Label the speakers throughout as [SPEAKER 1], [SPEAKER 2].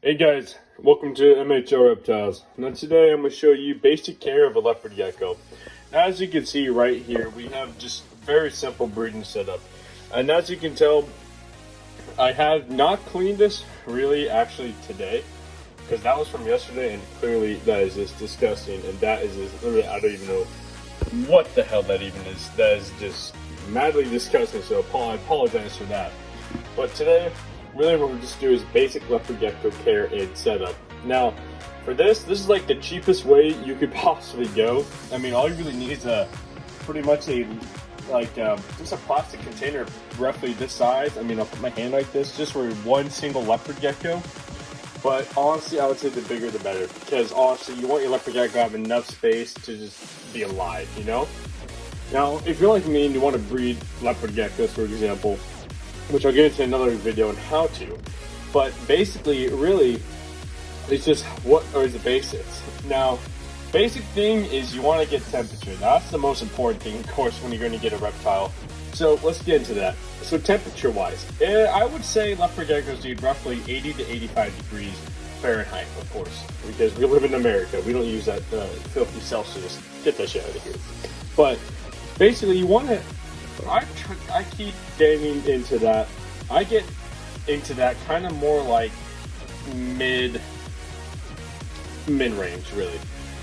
[SPEAKER 1] Hey guys, welcome to MHO Reptiles. Now today I'm going to show you basic care of a leopard gecko. Now as you can see right here, we have just very simple breeding setup. And as you can tell, I have not cleaned this really actually today, because that was from yesterday and clearly that is just disgusting, and that is just, literally, I don't even know what the hell that even is. That is just madly disgusting, so I apologize for that. But today, really what we'll just do is basic leopard gecko care and setup. Now, for this is like the cheapest way you could possibly go. I mean, all you really need is pretty much just a plastic container roughly this size. I mean, I'll put my hand like this just for one single leopard gecko. But honestly, I would say the bigger the better, because honestly, you want your leopard gecko to have enough space to just be alive, you know? Now, if you're like me and you want to breed leopard geckos, for example, which I'll get into another video on how to, but basically, really, it's just what are the basics. Now, basic thing is you want to get temperature. That's the most important thing, of course, when you're going to get a reptile. So let's get into that. So temperature-wise, I would say leopard geckos need roughly 80 to 85 degrees Fahrenheit, of course, because we live in America. We don't use that filthy Celsius. Get that shit out of here. But basically, you want to. I keep getting into that. I get into that kind of more like mid-range, really.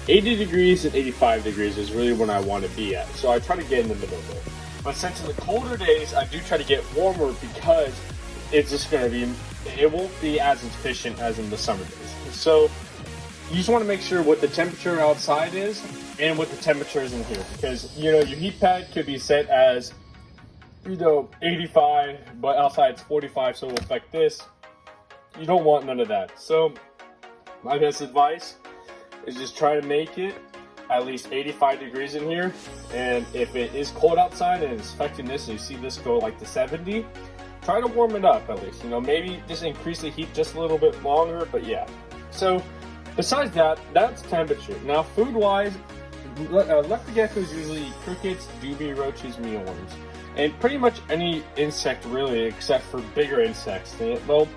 [SPEAKER 1] 80 degrees and 85 degrees is really when I want to be at. So I try to get in the middle there. But since in the colder days, I do try to get warmer, because it's just going to be, it won't be as efficient as in the summer days. So you just want to make sure what the temperature outside is and what the temperature is in here. Because, you know, your heat pad could be set as 85, but outside it's 45, so it will affect this. You don't want none of that. So my best advice is just try to make it at least 85 degrees in here. And if it is cold outside and it's affecting this, and you see this go like to 70, try to warm it up at least. You know, maybe just increase the heat just a little bit longer, but yeah. So besides that, that's temperature. Now food-wise, leopard geckos usually eat crickets, dubia roaches, mealworms, and pretty much any insect really, except for bigger insects. Well,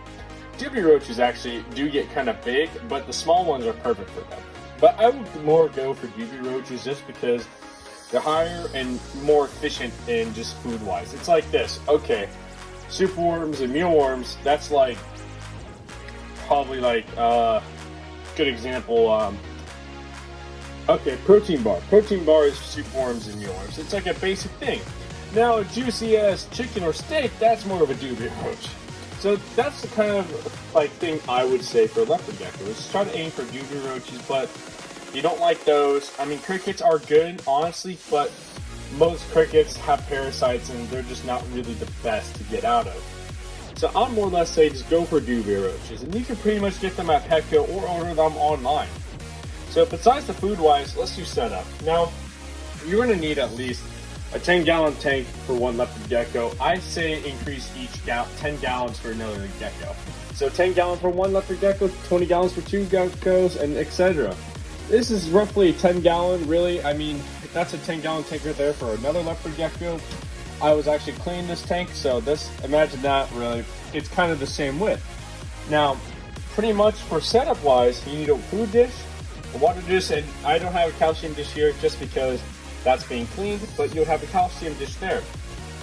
[SPEAKER 1] dubia roaches actually do get kind of big, but the small ones are perfect for them. But I would more go for dubia roaches just because they're higher and more efficient in just food-wise. It's like this, okay, superworms and mealworms, that's like, probably like, good example, okay, protein bar. Protein bar is superworms and mealworms. It's like a basic thing. Now, a juicy ass chicken or steak, that's more of a dubia roach. So that's the kind of like thing I would say for leopard geckos. Just try to aim for dubia roaches, but you don't like those. I mean, crickets are good, honestly, but most crickets have parasites and they're just not really the best to get out of. So I'll more or less say just go for dubia roaches, and you can pretty much get them at Petco or order them online. So besides the food-wise, let's do setup. Now, you're going to need at least a 10-gallon tank for one leopard gecko. I say increase each 10 gallons for another gecko. So 10 gallons for one leopard gecko, 20 gallons for two geckos, and etc. This is roughly a 10 gallon, really. I mean, that's a 10-gallon tank right there for another leopard gecko. I was actually cleaning this tank, so imagine that, really. It's kind of the same width. Now, pretty much for setup-wise, you need a food dish, a water dish, and I don't have a calcium dish here just because that's being cleaned, but you'll have a calcium dish there.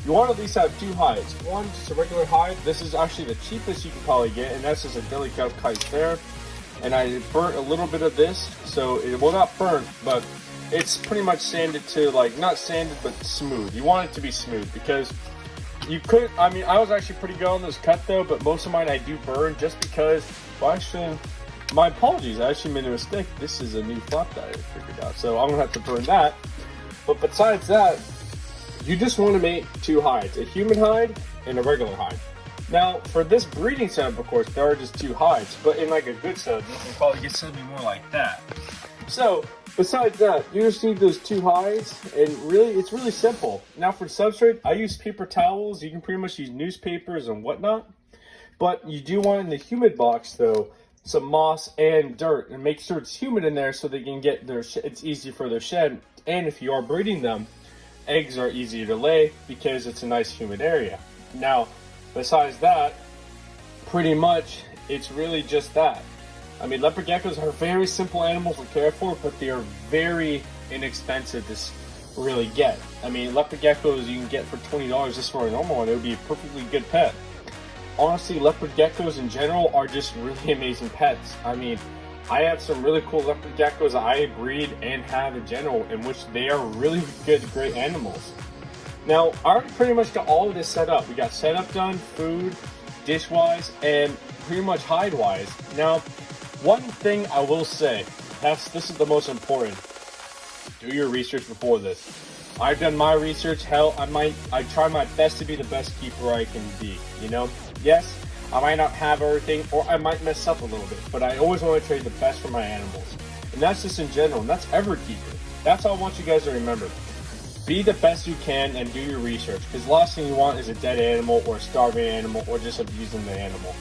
[SPEAKER 1] You want to at least have two hides. One, just a regular hide. This is actually the cheapest you can probably get, and that's just a belly cup kite there. And I burnt a little bit of this, so it will not burn, but it's pretty much sanded to, like, not sanded, but smooth. You want it to be smooth, because you could, I mean, I was actually pretty good on this cut though, but most of mine I do burn just because, well, actually, my apologies, I actually made a mistake. This is a new flap that I figured out, so I'm gonna have to burn that. But besides that, you just want to make two hides, a human hide and a regular hide. Now, for this breeding setup, of course, there are just two hides, but in like a good setup, you can probably get something more like that. So, besides that, you just need those two hides, and really, it's really simple. Now, for substrate, I use paper towels. You can pretty much use newspapers and whatnot, but you do want in the humid box, though, some moss and dirt, and make sure it's humid in there so they can get it's easy for their shed. And if you are breeding them, eggs are easier to lay because it's a nice humid area. Now, besides that, pretty much it's really just that. I mean, leopard geckos are very simple animals to care for, but they are very inexpensive to really get. I mean, leopard geckos you can get for $20 just for a normal one. It would be a perfectly good pet. Honestly, leopard geckos in general are just really amazing pets. I mean, I have some really cool leopard geckos I breed and have in general, in which they are really good, great animals. Now, I already pretty much got all of this set up. We got setup done, food, dish-wise, and pretty much hide-wise. Now, one thing I will say, this is the most important. Do your research before this. I've done my research. Hell, I try my best to be the best keeper I can be, you know? Yes, I might not have everything, or I might mess up a little bit, but I always want to trade the best for my animals. And that's just in general, and that's every keeper. That's all I want you guys to remember. Be the best you can and do your research, because the last thing you want is a dead animal or a starving animal or just abusing the animal.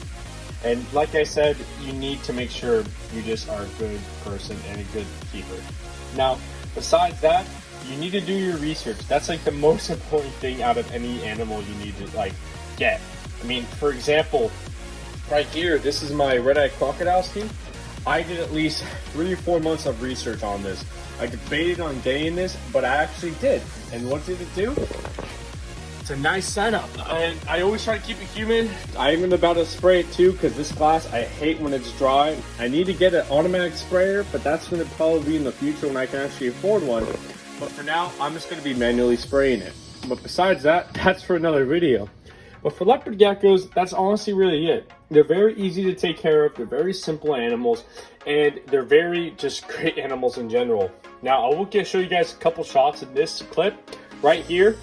[SPEAKER 1] And like I said, you need to make sure you just are a good person and a good keeper. Now, besides that, you need to do your research. That's like the most important thing out of any animal you need to like get. I mean, for example, right here, this is my red-eyed crocodile scheme. I did at least 3 or 4 months of research on this. I debated on getting this, but I actually did. And what did it do? It's a nice setup. And I always try to keep it humid. I'm even about to spray it too, because this glass, I hate when it's dry. I need to get an automatic sprayer, but that's going to probably be in the future when I can actually afford one. But for now, I'm just going to be manually spraying it. But besides that, that's for another video. But for leopard geckos, that's honestly really it. They're very easy to take care of. They're very simple animals, and they're very just great animals in general. Now, I will show you guys a couple shots in this clip right here.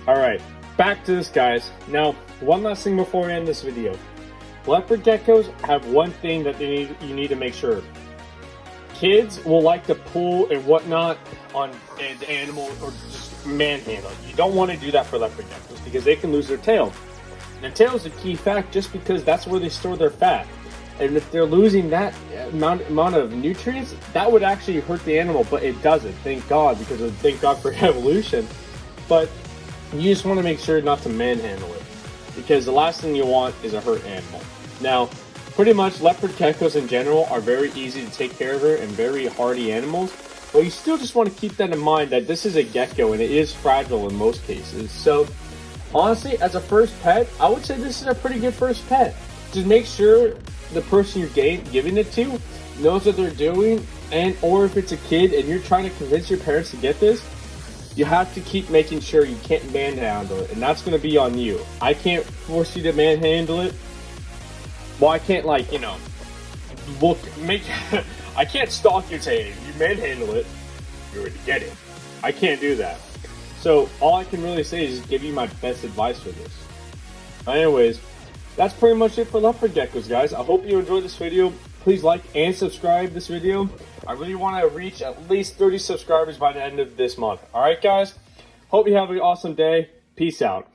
[SPEAKER 1] Alright, back to this, guys. Now, one last thing before we end this video. Leopard geckos have one thing that you need to make sure. Kids will like to pull and whatnot on the animal or just manhandle. You don't want to do that for leopard geckos because they can lose their tail. And the tail is a key fact just because that's where they store their fat. And if they're losing that amount of nutrients, that would actually hurt the animal, but it doesn't. Thank God, because thank God for evolution. But you just want to make sure not to manhandle it, because the last thing you want is a hurt animal. Now, pretty much leopard geckos in general are very easy to take care of and very hardy animals, but you still just want to keep that in mind that this is a gecko and it is fragile in most cases. So honestly, as a first pet, I would say this is a pretty good first pet. Just make sure the person you're giving it to knows what they're doing, and or if it's a kid and you're trying to convince your parents to get this, you have to keep making sure you can't manhandle it, and that's going to be on you. I can't force you to manhandle it. Well, I can't, like, you know, I can't stalk you and say, if you manhandle it, you're going to get it. I can't do that. So all I can really say is just give you my best advice for this. Anyways, that's pretty much it for leopard geckos, guys. I hope you enjoyed this video. Please like and subscribe this video. I really want to reach at least 30 subscribers by the end of this month. Alright, guys? Hope you have an awesome day. Peace out.